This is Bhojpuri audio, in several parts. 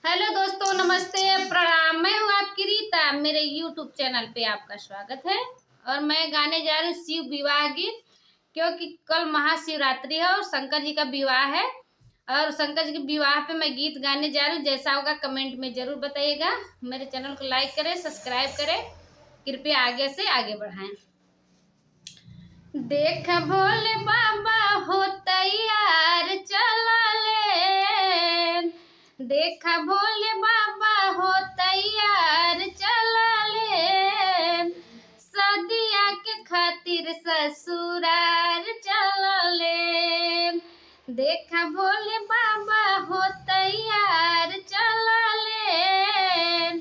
हेलो दोस्तों, नमस्ते, प्रणाम। मैं हूँ आपकी रीता। मेरे यूट्यूब चैनल पे आपका स्वागत है। और मैं गाने जा रही हूँ शिव विवाह गीत, क्योंकि कल महाशिवरात्रि है और शंकर जी का विवाह है। और शंकर जी के विवाह पे मैं गीत गाने जा रही हूँ। जैसा होगा कमेंट में जरूर बताइएगा। मेरे चैनल को लाइक करें, सब्सक्राइब करें, कृपया आगे से आगे बढ़ाएं। देख भोले बाबा हो तैयार चला ले। देखा भोले बाबा हो तैयार चला ले। सदिया के खातिर ससुरार चला ले। देखा भोले बाबा हो तैयार चला ले।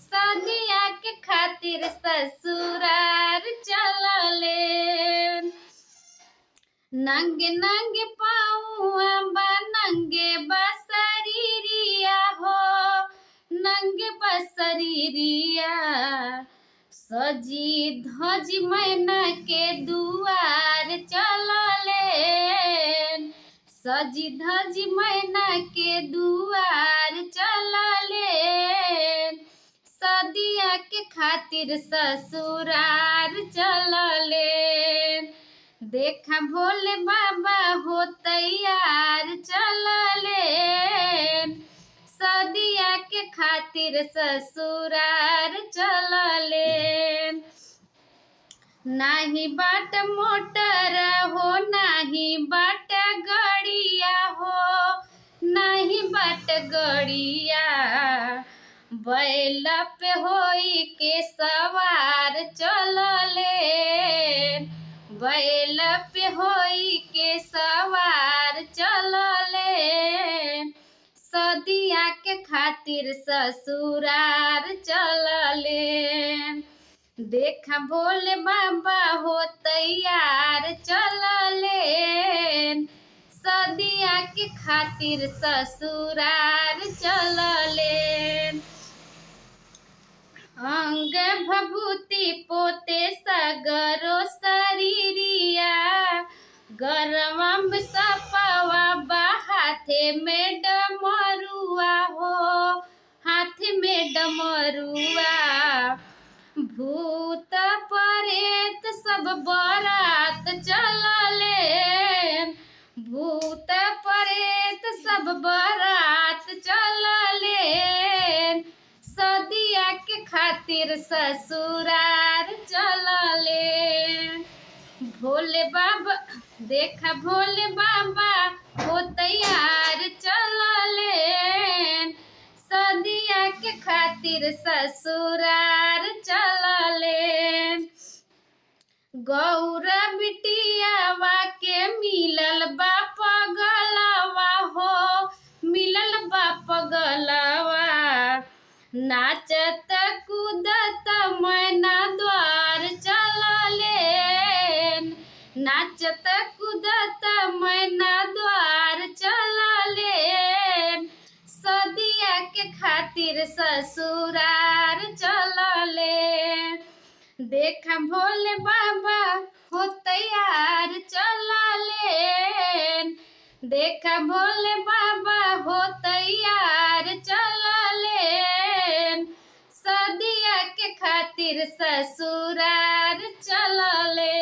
सदिया के खातिर ससुरार चला ले। नंगे नंगे पाऊआ बा नंगे बसरीरिया हो। नंगे बसरीरिया सजी धजी मैना के दुआर चला ले। सजी धजी मैना के दुआर चला ले। सदिया के खातिर ससुरार चला ले। देखा भोले बाबा हो तैयार चला ले। सदिया के खातिर ससुरार चला ले। नाही बाट मोटर हो, नाही बाट गड़िया हो, नाही बाट गड़िया। बैल पे होई के सवार चला ले। बैल पे होई के सवार चला ले। सदिया के खातिर ससुरार चला ले। देखा भोले बाबा हो तैयार चला ले। सदिया के खातिर ससुरार चला ले। अंग भभूति पोते सगरो शरीरिया। गरम सपवा बा हाथे में डमरुआ हो, हाथे में डमरुआ। भूत प्रेत सब बारात चला ले। भूत प्रेत सब बारात चला ले। सदिया के खातिर ससुरार चला ले। भोले बाबा देखा भोले बाबा हो तैयार चला ले। सदिया के खातिर ससुरार चला ले। गौरा बिटियावा के मिलल बा पगलवा हो, मिलल बा पगलवा। नाचत कूदत मैना द्वार चला ले। नाचत कूदत मैना द्वार चला ले। सदिया के खातिर ससुरार चला ले। देखा भोले बाबा हो तैयार चला ले। देखा भोले बाबा हो तैयार चला ले। सदिया के खातिर ससुरार चला ले।